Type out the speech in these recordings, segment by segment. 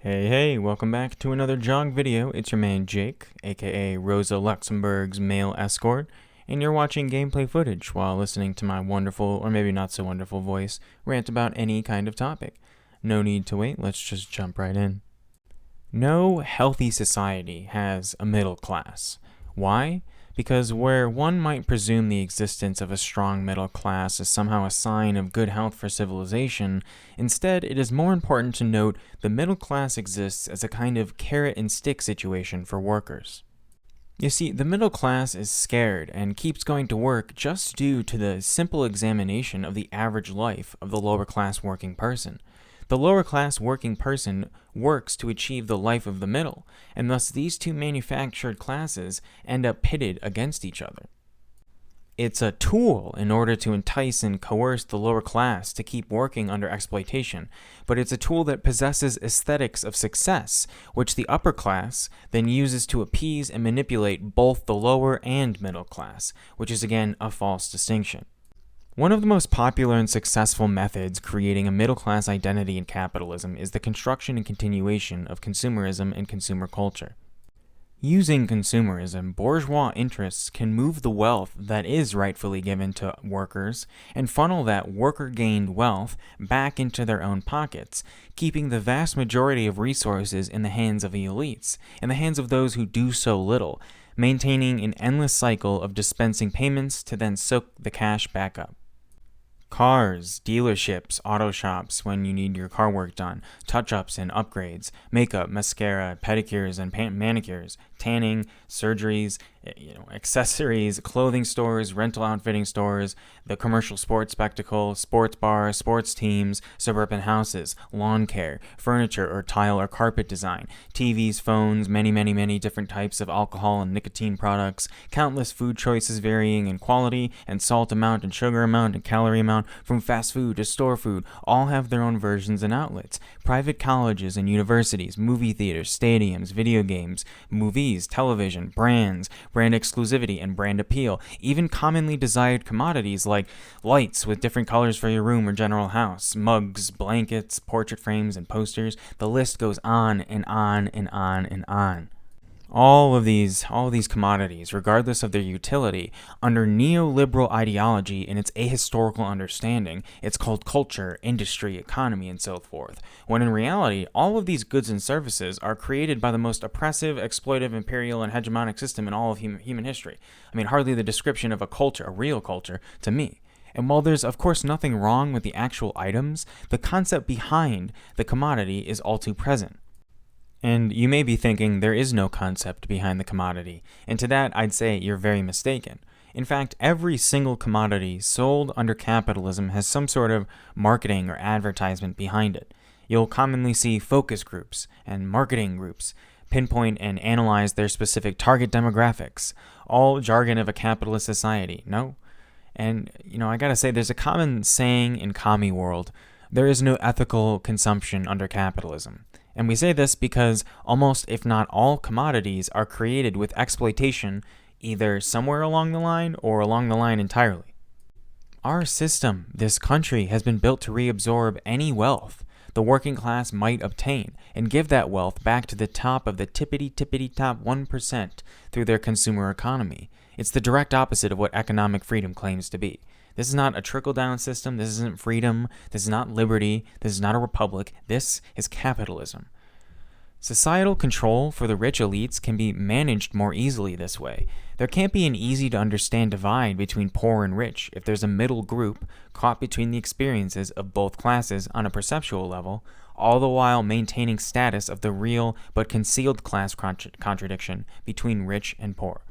Hey, welcome back to another jog video. It's your man Jake, aka Rosa Luxemburg's male escort, and you're watching gameplay footage while listening to my wonderful, or maybe not so wonderful voice, rant about any kind of topic. No need to wait, let's just jump right in. No healthy society has a middle class. Why? Because where one might presume the existence of a strong middle class is somehow a sign of good health for civilization, instead it is more important to note the middle class exists as a kind of carrot and stick situation for workers. You see, the middle class is scared and keeps going to work just due to the simple examination of the average life of the lower class working person. The lower class working person works to achieve the life of the middle, and thus these two manufactured classes end up pitted against each other. It's a tool in order to entice and coerce the lower class to keep working under exploitation, but it's a tool that possesses aesthetics of success, which the upper class then uses to appease and manipulate both the lower and middle class, which is again a false distinction. One of the most popular and successful methods creating a middle-class identity in capitalism is the construction and continuation of consumerism and consumer culture. Using consumerism, bourgeois interests can move the wealth that is rightfully given to workers and funnel that worker-gained wealth back into their own pockets, keeping the vast majority of resources in the hands of the elites, in the hands of those who do so little, maintaining an endless cycle of dispensing payments to then soak the cash back up. Cars, dealerships, auto shops when you need your car work done, touch-ups and upgrades, makeup, mascara, pedicures and manicures, tanning, surgeries, accessories, clothing stores, rental outfitting stores, the commercial sports spectacle, sports bars, sports teams, suburban houses, lawn care, furniture or tile or carpet design, TVs, phones, many different types of alcohol and nicotine products, countless food choices varying in quality and salt amount and sugar amount and calorie amount, from fast food to store food, all have their own versions and outlets. Private colleges and universities, movie theaters, stadiums, video games, movies, television, brands, brand exclusivity and brand appeal, even commonly desired commodities like lights with different colors for your room or general house, mugs, blankets, portrait frames, and posters. The list goes on and on and on and on. All of these commodities, regardless of their utility, under neoliberal ideology in its ahistorical understanding, it's called culture, industry, economy, and so forth, when in reality, all of these goods and services are created by the most oppressive, exploitive, imperial, and hegemonic system in all of human history. I mean, hardly the description of a culture, a real culture, to me. And while there's of course nothing wrong with the actual items, the concept behind the commodity is all too present. And you may be thinking there is no concept behind the commodity, and to that I'd say you're very mistaken. In fact, every single commodity sold under capitalism has some sort of marketing or advertisement behind it. You'll commonly see focus groups and marketing groups pinpoint and analyze their specific target demographics, all jargon of a capitalist society, no? And, I gotta say, there's a common saying in commie world, there is no ethical consumption under capitalism. And we say this because almost, if not all, commodities are created with exploitation either somewhere along the line or along the line entirely. Our system, this country, has been built to reabsorb any wealth the working class might obtain and give that wealth back to the top of the tippity top 1% through their consumer economy. It's the direct opposite of what economic freedom claims to be. This is not a trickle-down system, this isn't freedom, this is not liberty, this is not a republic, this is capitalism. Societal control for the rich elites can be managed more easily this way. There can't be an easy-to-understand divide between poor and rich if there's a middle group caught between the experiences of both classes on a perceptual level, all the while maintaining status of the real but concealed class contradiction between rich and poor.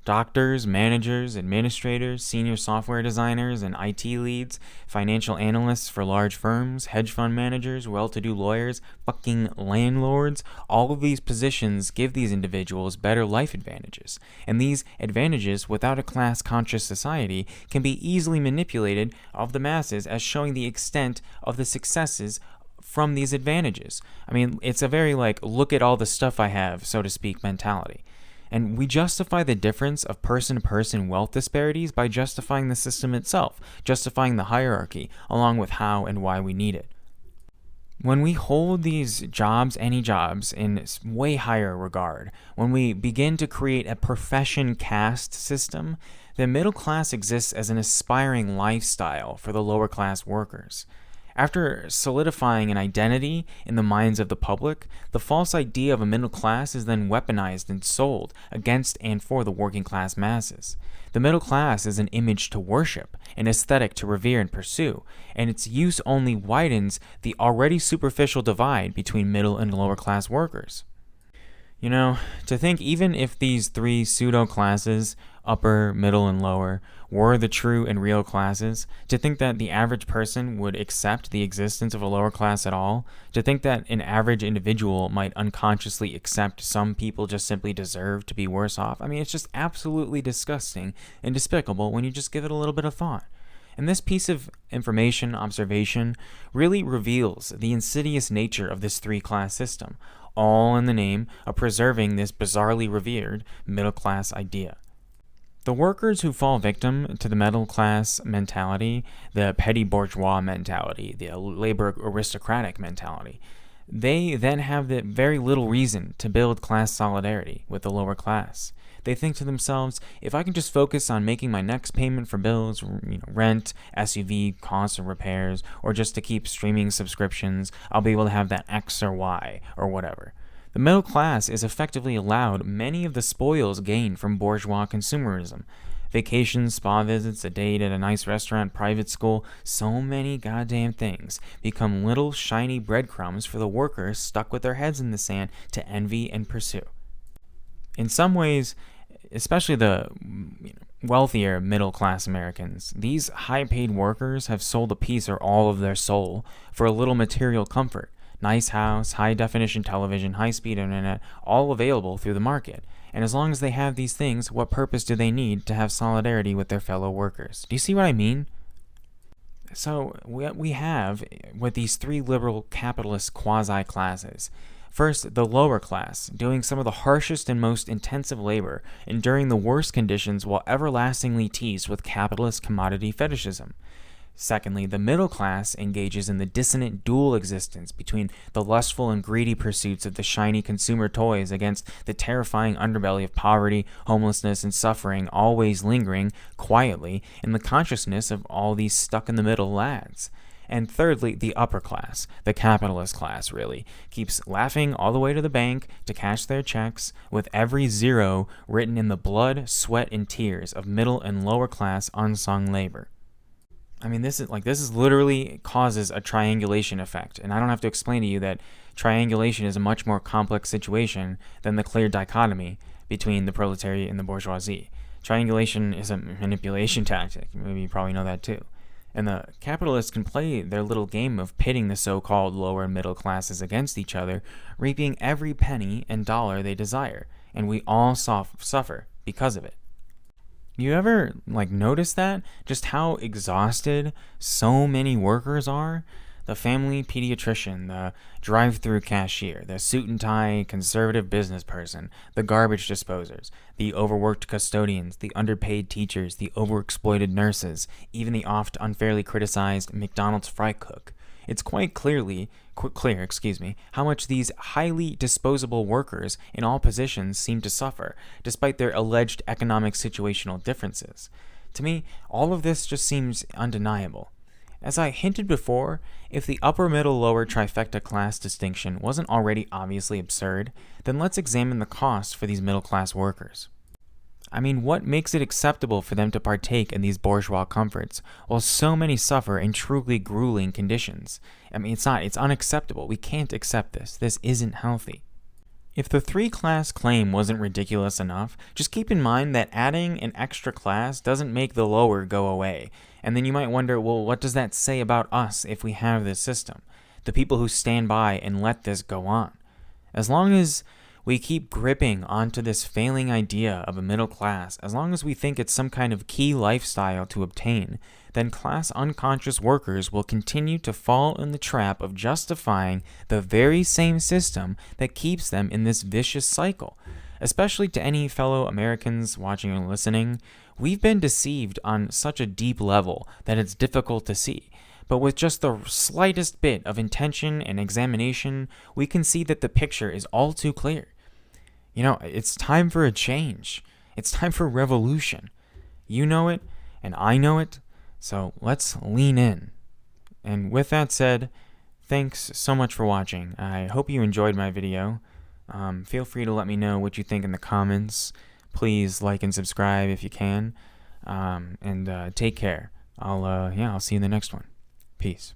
Doctors, managers, administrators, senior software designers, and IT leads, financial analysts for large firms, hedge fund managers, well-to-do lawyers, fucking landlords, all of these positions give these individuals better life advantages. And these advantages, without a class-conscious society, can be easily manipulated of the masses as showing the extent of the successes from these advantages. I mean, it's a very look at all the stuff I have, so to speak, mentality. And we justify the difference of person-to-person wealth disparities by justifying the system itself, justifying the hierarchy, along with how and why we need it. When we hold these jobs, any jobs, in way higher regard, when we begin to create a profession caste system, the middle class exists as an aspiring lifestyle for the lower class workers. After solidifying an identity in the minds of the public, the false idea of a middle class is then weaponized and sold against and for the working class masses. The middle class is an image to worship, an aesthetic to revere and pursue, and its use only widens the already superficial divide between middle and lower class workers. You know, to think even if these three pseudo classes, upper, middle, and lower, were the true and real classes, to think that the average person would accept the existence of a lower class at all, to think that an average individual might unconsciously accept some people just simply deserve to be worse off, I mean, it's just absolutely disgusting and despicable when you just give it a little bit of thought. And this piece of information, observation, really reveals the insidious nature of this three-class system, all in the name of preserving this bizarrely revered middle-class idea. The workers who fall victim to the middle-class mentality, the petty bourgeois mentality, the labor aristocratic mentality, they then have very little reason to build class solidarity with the lower class. They think to themselves, if I can just focus on making my next payment for bills, rent, SUV costs or repairs, or just to keep streaming subscriptions, I'll be able to have that X or Y or whatever. The middle class is effectively allowed many of the spoils gained from bourgeois consumerism. Vacations, spa visits, a date at a nice restaurant, private school, so many goddamn things become little shiny breadcrumbs for the workers stuck with their heads in the sand to envy and pursue. In some ways, especially the wealthier middle-class Americans, these high-paid workers have sold a piece or all of their soul for a little material comfort. Nice house, high-definition television, high-speed internet, all available through the market. And as long as they have these things, what purpose do they need to have solidarity with their fellow workers? Do you see what I mean? So what we have with these three liberal capitalist quasi-classes. First, the lower class, doing some of the harshest and most intensive labor, enduring the worst conditions while everlastingly teased with capitalist commodity fetishism. Secondly, the middle class engages in the dissonant dual existence between the lustful and greedy pursuits of the shiny consumer toys against the terrifying underbelly of poverty, homelessness, and suffering, always lingering quietly in the consciousness of all these stuck-in-the-middle lads. And thirdly, the upper class, the capitalist class really, keeps laughing all the way to the bank to cash their checks with every zero written in the blood, sweat, and tears of middle and lower class unsung labor. I mean, this is literally causes a triangulation effect, and I don't have to explain to you that triangulation is a much more complex situation than the clear dichotomy between the proletariat and the bourgeoisie. Triangulation is a manipulation tactic. Maybe you probably know that too. And the capitalists can play their little game of pitting the so-called lower and middle classes against each other, reaping every penny and dollar they desire, and we all suffer because of it. You ever notice that? Just how exhausted so many workers are? The family pediatrician, the drive-through cashier, the suit and tie conservative business person, the garbage disposers, the overworked custodians, the underpaid teachers, the overexploited nurses, even the oft unfairly criticized McDonald's fry cook. It's quite clear, how much these highly disposable workers in all positions seem to suffer, despite their alleged economic situational differences. To me, all of this just seems undeniable. As I hinted before, if the upper middle lower trifecta class distinction wasn't already obviously absurd, then let's examine the cost for these middle class workers. I mean, what makes it acceptable for them to partake in these bourgeois comforts, while so many suffer in truly grueling conditions? I mean, it's unacceptable. We can't accept this. This isn't healthy. If the three-class claim wasn't ridiculous enough, just keep in mind that adding an extra class doesn't make the lower go away. And then you might wonder, well, what does that say about us if we have this system? The people who stand by and let this go on. As long as we keep gripping onto this failing idea of a middle class, as long as we think it's some kind of key lifestyle to obtain, then class unconscious workers will continue to fall in the trap of justifying the very same system that keeps them in this vicious cycle. Especially to any fellow Americans watching and listening, we've been deceived on such a deep level that it's difficult to see. But with just the slightest bit of intention and examination, we can see that the picture is all too clear. It's time for a change. It's time for revolution. You know it, and I know it, so let's lean in. And with that said, thanks so much for watching. I hope you enjoyed my video. Feel free to let me know what you think in the comments. Please like and subscribe if you can. And take care. I'll see you in the next one. Peace.